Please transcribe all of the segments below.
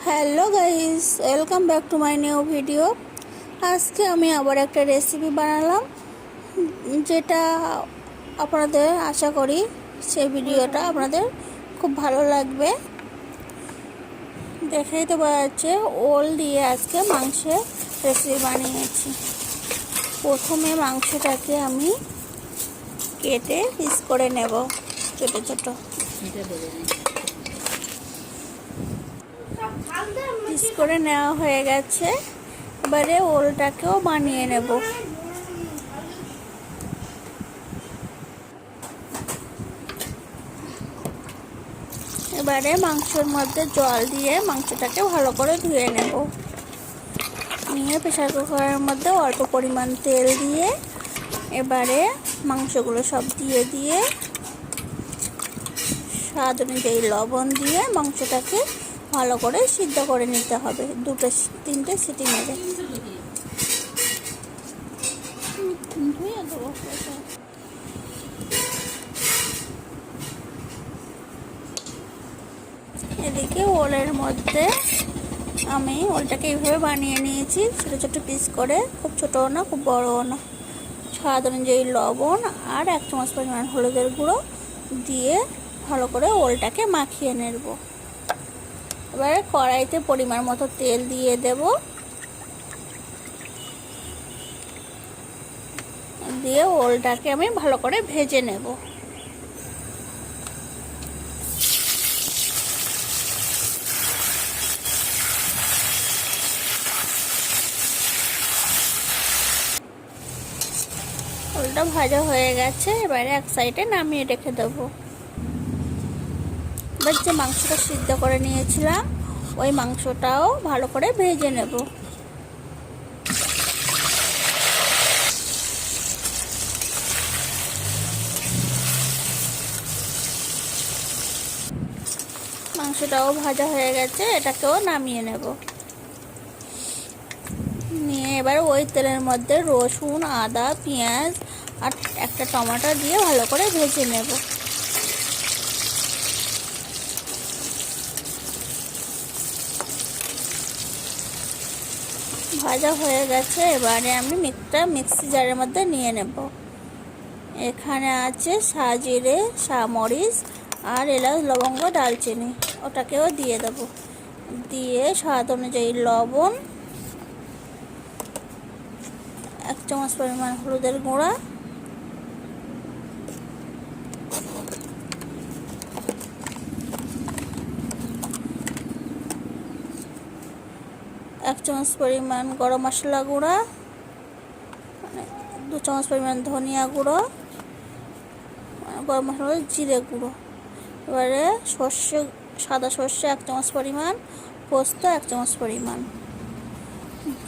Hello guys, welcome back to my new video. আজকে আমি আবার একটা রেসিপি বানালাম, যেটা আপনাদের আশা করি সেই ভিডিওটা আপনাদের খুব ভালো লাগবে। দেখেই তো বোঝা যাচ্ছে ওল দিয়ে আজকে মাংসের রেসিপি বানিয়েছি। প্রথমে মাংসটাকে আমি কেটে পিস করে নেব, ছোট ছোট পিস করে নেওয়া হয়ে গেছে। এবারে ওলটাকেও বানিয়ে নেব। এবারে মাংসের মধ্যে জল দিয়ে মাংসটাকে ভালো করে ধুয়ে নেব। নিয়ে প্রেসার কুকারের মধ্যে অল্প পরিমাণ তেল দিয়ে এবারে মাংসগুলো সব দিয়ে স্বাদ অনুযায়ী লবণ দিয়ে মাংসটাকে ভালো করে সিদ্ধ করে নিতে হবে, 2-3টে সিটি মেরে। এদিকে ওলের মধ্যে আমি ওলটাকে এইভাবে বানিয়ে নিয়েছি, ছোটো ছোটো পিস করে, খুব ছোটো না খুব বড়ও না। স্বাদ অনুযায়ী লবণ আর 1 চামচ পরিমাণ হলুদের গুঁড়ো দিয়ে ভালো করে ওলটাকে মাখিয়ে নেব। এবারে কড়াইতে পরিমাণ মতো তেল দিয়ে দেব, দিয়ে ওলটাকে আমি ভালো করে ভেজে নেব। ওলটা ভাজা হয়ে গেছে, এবারে এক সাইডে নামিয়ে রেখে দেবো। এবার যে মাংসটা সিদ্ধ করে নিয়েছিলাম ওই মাংসটাও ভালো করে ভেজে নেব। মাংসটাও ভাজা হয়ে গেছে, এটাকেও নামিয়ে নেব। নিয়ে এবার ওই তেলের মধ্যে রসুন, আদা, পেঁয়াজ আর একটা টমেটো দিয়ে ভালো করে ভেজে নেব। ভাজা হয়ে গেছে, এবারে আমি মিক্সি জারের মধ্যে নিয়ে নেব। এখানে আছে সাজিরে, মরিচ আর এলাচ, লবঙ্গ, দারচিনি, ওটাকেও দিয়ে দেব। দিয়ে স্বাদ অনুযায়ী লবণ, 1 চামচ পরিমাণ হলুদের গুঁড়া, 1 চামচ পরিমাণ গরম মশলা গুঁড়া, 2 চামচ পরিমাণ ধনিয়া গুঁড়ো, গরম মশলা, জিরে গুঁড়ো। এবারে সাদা সর্ষে 1 চামচ পরিমাণ, পোস্ত 1 চামচ পরিমাণ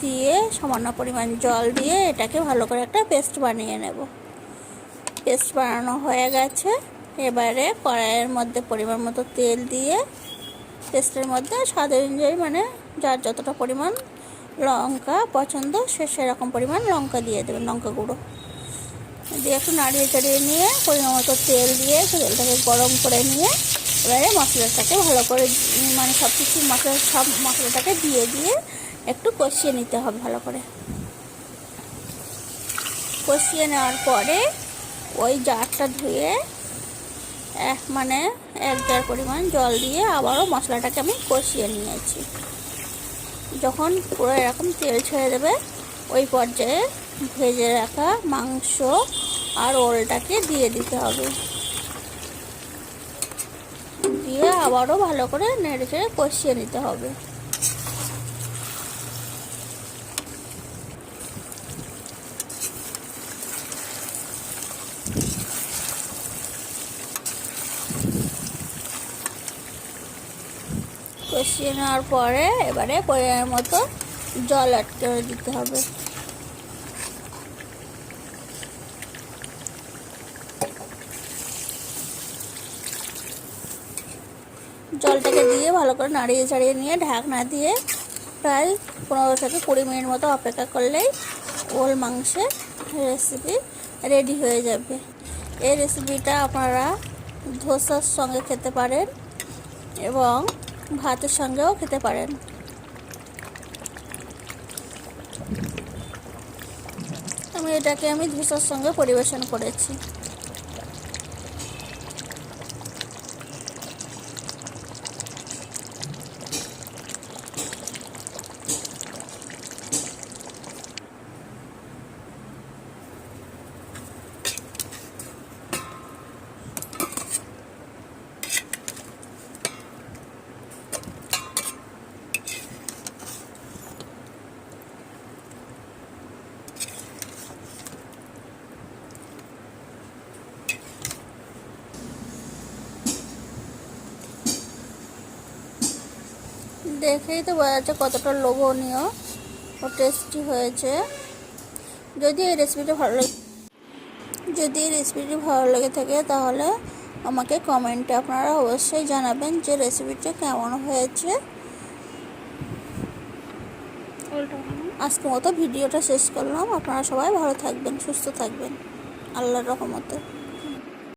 দিয়ে সামান্য পরিমাণ জল দিয়ে এটাকে ভালো করে একটা পেস্ট বানিয়ে নেব। পেস্ট বানানো হয়ে গেছে, এবারে কড়াইয়ের মধ্যে পরিমাণ মতো তেল দিয়ে পেস্টের মধ্যে স্বাদ অনুযায়ী, মানে যার যতটা পরিমাণ লঙ্কা পছন্দ সেরকম পরিমাণ লঙ্কা দিয়ে দেবেন, লঙ্কা গুঁড়ো দিয়ে একটু নাড়িয়ে চাড়িয়ে নিয়ে পরিমাণ মতো তেল দিয়ে তেলটাকে গরম করে নিয়ে এবারে মশলাটাকে ভালো করে, মানে সব মশলাটাকে দিয়ে একটু কষিয়ে নিতে হবে। ভালো করে কষিয়ে নেওয়ার পরে ওই জারটা ধুয়ে 1 জার পরিমাণ জল দিয়ে আবারও মশলাটাকে আমি কষিয়ে নিয়েছি। যখন পুরো এরকম তেল ছেড়ে দেবে ওই পর্যায়ে ভেজে রাখা মাংস আর ওলটাকে দিয়ে দিতে হবে। দিয়ে আবারও ভালো করে নেড়ে চেড়ে কষিয়ে নিতে হবে। কষিয়ে নেওয়ার পরে এবারে পরিমাণ মতো জল অ্যাড করে দিতে হবে। জলটাকে দিয়ে ভালো করে নাড়িয়ে চাড়িয়ে নিয়ে ঢাকনা দিয়ে প্রায় 15-20 মিনিট মতো অপেক্ষা করলেই ওল মাংসের রেসিপি রেডি হয়ে যাবে। এই রেসিপিটা আপনারা ধোসার সঙ্গে খেতে পারেন এবং ভাতের সঙ্গেও খেতে পারেন। এটাকে আমি ধোসার সঙ্গে পরিবেশন করেছি। দেখেই তো বোঝা যাচ্ছে কতটা লোভনীয় ও টেস্টি হয়েছে। যদি এই রেসিপিটা ভালো লেগে থাকে তাহলে আমাকে কমেন্টে আপনারা অবশ্যই জানাবেন যে রেসিপিটা কেমন হয়েছে। আজকের মতো ভিডিওটা শেষ করলাম। আপনারা সবাই ভালো থাকবেন, সুস্থ থাকবেন, আল্লাহর রহমতে।